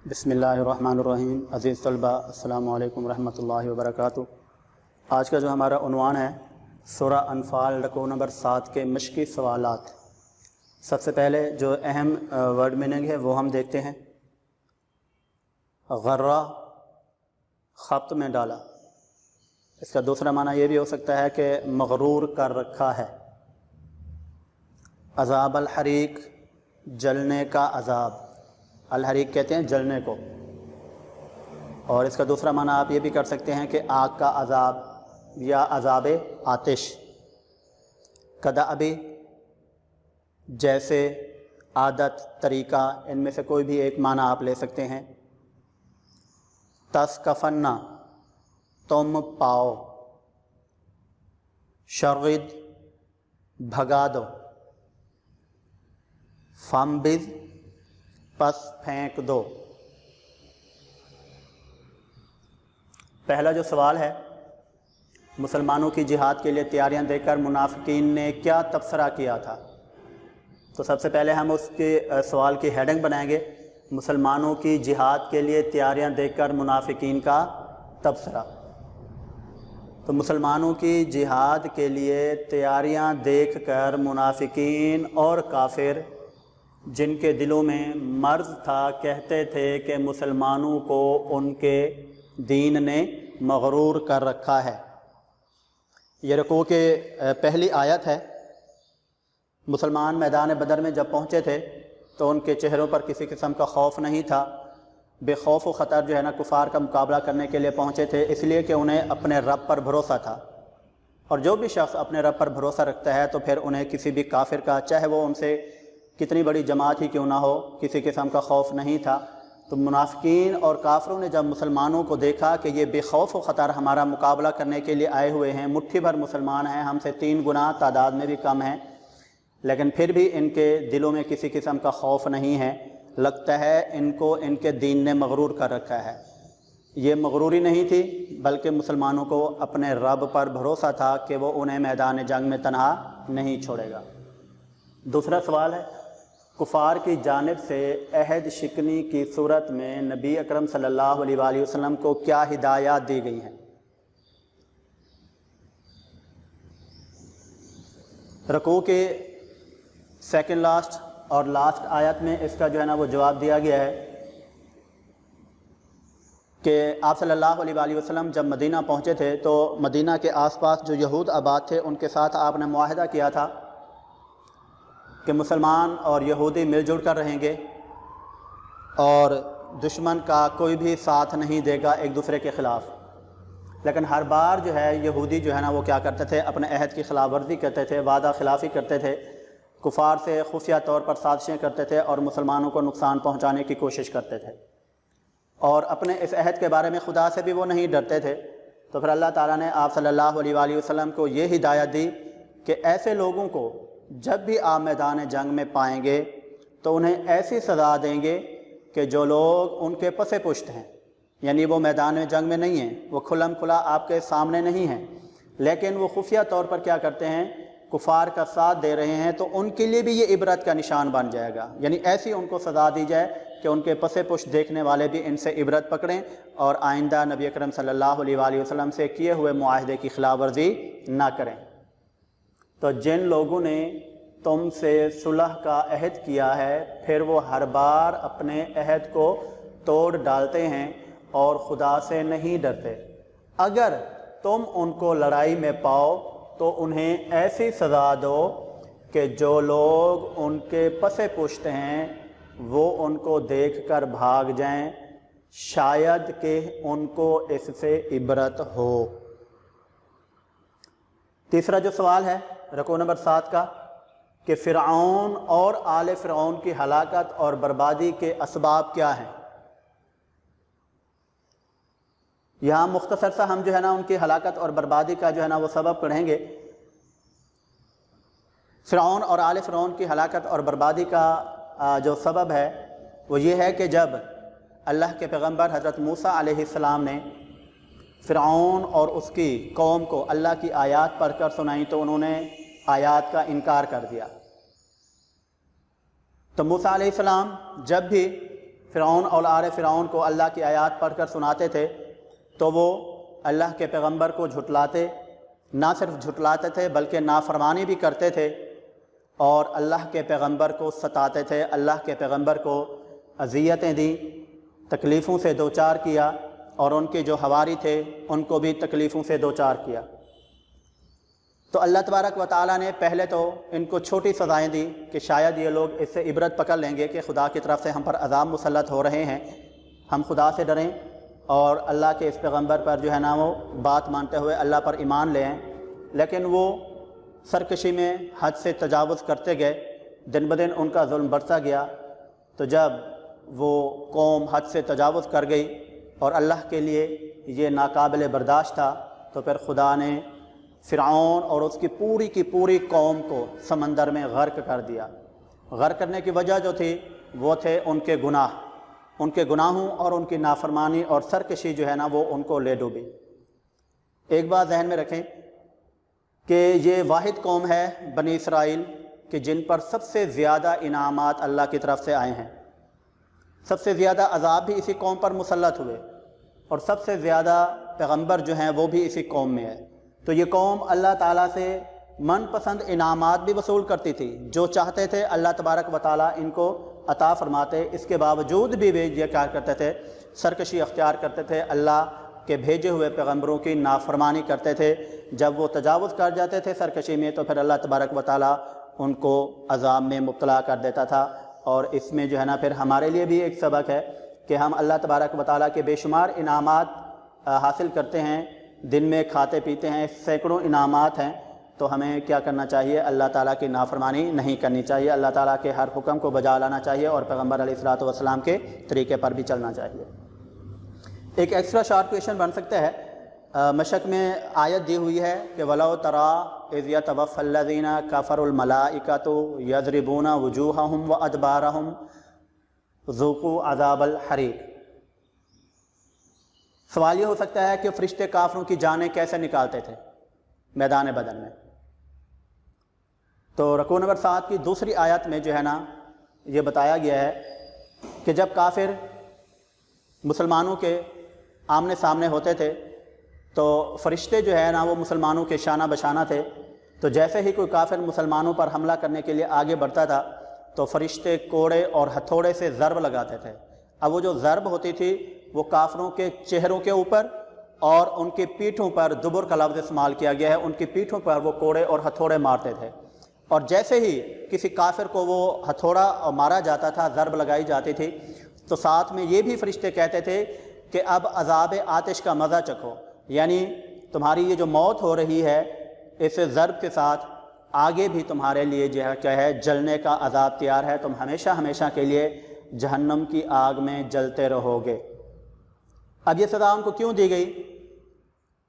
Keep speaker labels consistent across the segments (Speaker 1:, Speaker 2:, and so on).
Speaker 1: بسم اللہ الرحمن الرحیم۔ عزیز طلبہ، السلام علیکم ورحمۃ اللہ وبرکاتہ۔ آج کا جو ہمارا عنوان ہے سورہ انفال رکوع نمبر 7 کے مشقی سوالات۔ سب سے پہلے جو اہم ورڈ میننگ ہے وہ ہم دیکھتے ہیں۔ غرہ، خبط میں ڈالا، اس کا دوسرا معنی یہ بھی ہو سکتا ہے کہ مغرور کر رکھا ہے۔ عذاب الحریق، جلنے کا عذاب، الحریق کہتے ہیں جلنے کو، اور اس کا دوسرا معنی آپ یہ بھی کر سکتے ہیں کہ آگ کا عذاب یا عذاب آتش۔ کدأبی، جیسے، عادت، طریقہ، ان میں سے کوئی بھی ایک معنی آپ لے سکتے ہیں۔ تسکفنا، تم پاؤ۔ شرد، بھگا دو۔ فمبز، پس پھینک دو۔ پہلا جو سوال ہے، مسلمانوں کی جہاد کے لیے تیاریاں دیکھ کر منافقین نے کیا تبصرہ کیا تھا؟ تو سب سے پہلے ہم اس کے سوال کی ہیڈنگ بنائیں گے، مسلمانوں کی جہاد کے لیے تیاریاں دیکھ کر منافقین کا تبصرہ۔ تو مسلمانوں کی جہاد کے لیے تیاریاں دیکھ کر منافقین اور کافر، جن کے دلوں میں مرض تھا، کہتے تھے کہ مسلمانوں کو ان کے دین نے مغرور کر رکھا ہے۔ یہ رکوع کے پہلی آیت ہے۔ مسلمان میدان بدر میں جب پہنچے تھے تو ان کے چہروں پر کسی قسم کا خوف نہیں تھا، بے خوف و خطر جو ہے نا کفار کا مقابلہ کرنے کے لیے پہنچے تھے، اس لیے کہ انہیں اپنے رب پر بھروسہ تھا، اور جو بھی شخص اپنے رب پر بھروسہ رکھتا ہے تو پھر انہیں کسی بھی کافر کا، چاہے وہ ان سے کتنی بڑی جماعت ہی کیوں نہ ہو، کسی قسم کا خوف نہیں تھا۔ تو منافقین اور کافروں نے جب مسلمانوں کو دیکھا کہ یہ بے خوف و خطر ہمارا مقابلہ کرنے کے لیے آئے ہوئے ہیں، مٹھی بھر مسلمان ہیں، ہم سے 3 گنا تعداد میں بھی کم ہیں، لیکن پھر بھی ان کے دلوں میں کسی قسم کا خوف نہیں ہے، لگتا ہے ان کو ان کے دین نے مغرور کر رکھا ہے۔ یہ مغروری نہیں تھی، بلکہ مسلمانوں کو اپنے رب پر بھروسہ تھا کہ وہ انہیں میدان جنگ میں تنہا نہیں چھوڑے گا۔ دوسرا سوال ہے، کفار کی جانب سے عہد شکنی کی صورت میں نبی اکرم صلی اللہ علیہ وآلہ وسلم کو کیا ہدایات دی گئی ہیں؟ رکوع کے سیکنڈ لاسٹ اور لاسٹ آیت میں اس کا جو ہے نا وہ جواب دیا گیا ہے کہ آپ صلی اللہ علیہ وآلہ وسلم جب مدینہ پہنچے تھے تو مدینہ کے آس پاس جو یہود آباد تھے ان کے ساتھ آپ نے معاہدہ کیا تھا کہ مسلمان اور یہودی مل جل کر رہیں گے اور دشمن کا کوئی بھی ساتھ نہیں دے گا ایک دوسرے کے خلاف۔ لیکن ہر بار جو ہے یہودی جو ہے نا وہ کیا کرتے تھے، اپنے عہد کی خلاف ورزی کرتے تھے، وعدہ خلافی کرتے تھے، کفار سے خفیہ طور پر سازشیں کرتے تھے اور مسلمانوں کو نقصان پہنچانے کی کوشش کرتے تھے، اور اپنے اس عہد کے بارے میں خدا سے بھی وہ نہیں ڈرتے تھے۔ تو پھر اللہ تعالیٰ نے آپ صلی اللہ علیہ وآلہ وسلم کو یہ ہدایت دی کہ ایسے لوگوں کو جب بھی آپ میدان جنگ میں پائیں گے تو انہیں ایسی سزا دیں گے کہ جو لوگ ان کے پس پشت ہیں، یعنی وہ میدان جنگ میں نہیں ہیں، وہ کھلم کھلا آپ کے سامنے نہیں ہیں، لیکن وہ خفیہ طور پر کیا کرتے ہیں، کفار کا ساتھ دے رہے ہیں، تو ان کے لیے بھی یہ عبرت کا نشان بن جائے گا، یعنی ایسی ان کو سزا دی جائے کہ ان کے پس پشت دیکھنے والے بھی ان سے عبرت پکڑیں اور آئندہ نبی اکرم صلی اللہ علیہ وآلہ وسلم سے کیے ہوئے معاہدے کی خلاف ورزی نہ کریں۔ تو جن لوگوں نے تم سے صلح کا عہد کیا ہے، پھر وہ ہر بار اپنے عہد کو توڑ ڈالتے ہیں اور خدا سے نہیں ڈرتے، اگر تم ان کو لڑائی میں پاؤ تو انہیں ایسی سزا دو کہ جو لوگ ان کے پس پشت ہیں وہ ان کو دیکھ کر بھاگ جائیں، شاید کہ ان کو اس سے عبرت ہو۔ تیسرا جو سوال ہے رکوع نمبر 7 کا، کہ فرعون اور آل فرعون کی ہلاکت اور بربادی کے اسباب کیا ہیں؟ یہاں مختصر سا ہم جو ہے نا ان کی ہلاکت اور بربادی کا جو ہے نا وہ سبب پڑھیں گے۔ فرعون اور آل فرعون کی ہلاکت اور بربادی کا جو سبب ہے وہ یہ ہے کہ جب اللہ کے پیغمبر حضرت موسیٰ علیہ السلام نے فرعون اور اس کی قوم کو اللہ کی آیات پڑھ کر سنائیں تو انہوں نے آیات کا انکار کر دیا۔ تو موسیٰ علیہ السلام جب بھی फ़िरौन और आले फ़िरौन को अल्लाह की आयत पढ़ कर सुनाते थे तो वो अल्लाह के पैगंबर को झुटलाते, ना सिर्फ झुटलाते थे बल्कि नाफरमानी भी करते थे और अल्लाह के पैगंबर को सताते थे, अल्लाह के पैगंबर को अज़ियतें दी, तकलीफ़ों से दो चार किया और उनके जो हवारी थे उनको भी तकलीफ़ों से दो चार किया। तो अल्लाह तबारक व तआला ने पहले तो इनको छोटी सज़ाएँ दी कि शायद ये लोग इससे इबरत पकड़ लेंगे कि खुदा की तरफ से हम पर अज़ाब मुसल्लत हो रहे हैं, हम खुदा से डरें और अल्लाह के इस पैगंबर पर जो है ना वो बात मानते हुए अल्लाह पर ईमान ले आएँ। लेकिन वो सरकशी में हद से तजावुज़ करते गए, दिन ब दिन उनका जुल्म बढ़ता गया। तो जब वो कौम हद से तजावुज़ कर गई और अल्लाह के लिए ये नाकाबिल बर्दाश्त था, तो फिर खुदा ने फ़िरऔन और उसकी पूरी की पूरी कौम को समंदर में गर्क कर दिया। गर्क करने की वजह जो थी वो थे उनके गुनाह, उनके गुनाहों और उनकी नाफरमानी और सरकशी जो है ना वो उनको ले डूबी। एक बात जहन में रखें कि ये वाहिद कौम है बनी इसराइल कि जिन पर सबसे ज़्यादा इनामात अल्लाह की तरफ से आए हैं, सबसे ज़्यादा अज़ाब भी इसी कौम पर मुसल्लत हुए और सबसे ज़्यादा पैगंबर जो हैं वो भी इसी कौम में है। तो ये कौम अल्लाह ताला से मनपसंद इनामात भी वसूल करती थी, जो चाहते थे अल्लाह तबारक व तआला इनको अता फरमाते। इसके बावजूद भी वे ये क्या करते थे, सरकशी अख्तियार करते थे, अल्लाह के भेजे हुए पैगंबरों की नाफरमानी करते थे। जब वो तजावुज़ कर जाते थे सरकशी में तो फिर अल्लाह तबारक व तआला उनको अज़ाब में मुब्तला कर देता था। और इसमें जो है ना फिर हमारे लिए भी एक सबक है कि हम अल्लाह तबारक व तआला के बेशुमार इनामात हासिल करते हैं, दिन में खाते पीते हैं, सैकड़ों इनामात हैं, तो हमें क्या करना चाहिए, अल्लाह ताला की नाफरमानी नहीं करनी चाहिए, अल्लाह ताला के हर हुक्म को बजा लाना चाहिए और पैगंबर अलैहिस्सलातु वस्सलाम के तरीके पर भी चलना चाहिए। एक एक्स्ट्रा शॉर्ट क्वेश्चन बन सकता है, मशक में आयत दी हुई है कि वलौ तरा इज़ यतवफ़्फ़ल्लज़ीना कफ़रुल मलाइकतु यज़रिबूना वुजूहहुम व अदबारहुम ज़ूक़ू अज़ाबल हरीक़। सवाल ये हो सकता है कि फ़रिश्ते काफिरों की जानें कैसे निकालते थे मैदान बदर में। तो रकू नंबर 7 की दूसरी आयत में जो है ना ये बताया गया है कि जब काफिर मुसलमानों के आमने सामने होते थे तो फ़रिश्ते जो है ना वो मुसलमानों के शाना बशाना थे। तो जैसे ही कोई काफिर मुसलमानों पर हमला करने के लिए आगे बढ़ता था तो फ़रिश्ते कोड़े और हथौड़े से ज़रब लगाते थे। अब वो जो ज़रब होती थी वो काफिरों के चेहरों के ऊपर और उनकी पीठों पर, दुबुर का लफ्ज़ इस्तेमाल किया गया है, उनकी पीठों पर वो कोड़े और हथौड़े मारते थे। और जैसे ही किसी काफिर को वो हथौड़ा मारा जाता था, ज़रब लगाई जाती थी, तो साथ में ये भी फ़रिश्ते कहते थे कि अब अज़ाब आतिश का मज़ा चखो, यानी तुम्हारी ये जो मौत हो रही है इस ज़रब के साथ आगे भी तुम्हारे लिए जो है क्या है, जलने का अज़ाब तैयार है, तुम हमेशा हमेशा के लिए जहन्नम की आग में जलते रहोगे। अब ये सज़ा उनको क्यों दी गई?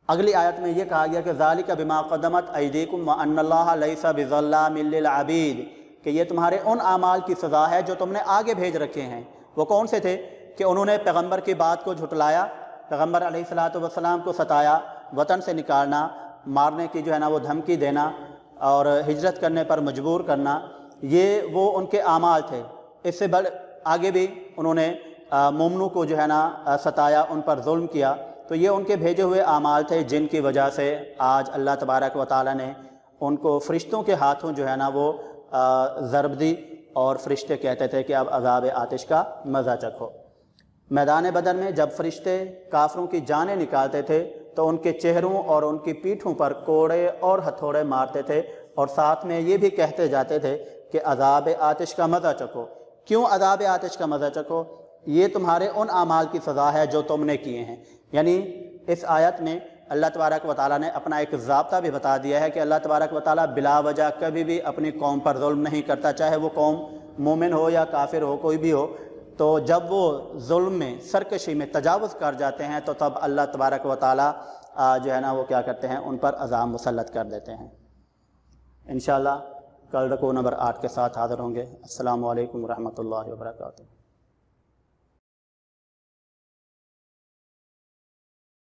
Speaker 1: अगली आयत में ये कहा गया कि ज़ालिका बिमा क़द्दमत अयदीकुम व अन्नल्लाहा लैसा बिज़ल्लामिल लिल अबीद, कि ये तुम्हारे उन आमाल की सज़ा है जो तुमने आगे भेज रखे हैं। वो कौन से थे कि उन्होंने पैगंबर की बात को झुटलाया, पैगंबर अलैहिस्सलातु वस्सलाम को सताया, वतन से निकालना, मारने की जो है ना वो धमकी देना और हिजरत करने पर मजबूर करना, ये वो उनके आमाल थे। इससे बड़ आगे भी उन्होंने मोमनों को जो है ना सताया, उन पर जुल्म किया। तो ये उनके भेजे हुए आमाल थे जिनकी वजह से आज अल्लाह तबारक व तआला ने उनको फ़रिश्तों के हाथों जो है ना वो ज़रब दी और फ़रिश्ते कहते थे कि अब अज़ाब आतिश का मज़ा चखो। मैदान बदर में जब फ़रिश्ते काफिरों की जानें निकालते थे तो उनके चेहरों और उनकी पीठों पर कोड़े और हथौड़े मारते थे और साथ में ये भी कहते जाते थे कि अज़ाब आतिश का मज़ा चखो। क्यों अज़ाब आतिश का मज़ा चखो? ये तुम्हारे उन आमाल की सज़ा है जो तुमने किए हैं। यानी इस आयत में अल्लाह तबारक व तआला ने अपना एक ज़ाब्ता भी बता दिया है कि अल्लाह तबारक व तआला बिला वजह कभी भी अपनी कौम पर जुल्म नहीं करता, चाहे वो कौम मोमिन हो या काफिर हो, कोई भी हो। तो जब वो जुल्म में, सरकशी में तजावुज़ कर जाते हैं तो तब अल्लाह तबारक व तआला जो है ना वो क्या करते हैं, उन पर अज़ाब मुसल्लत कर देते हैं। इंशाअल्लाह कल रकू नंबर 8 के साथ हाज़िर होंगे। अस्सलामु अलैकुम रहमतुल्लाहि व बरकातुहू।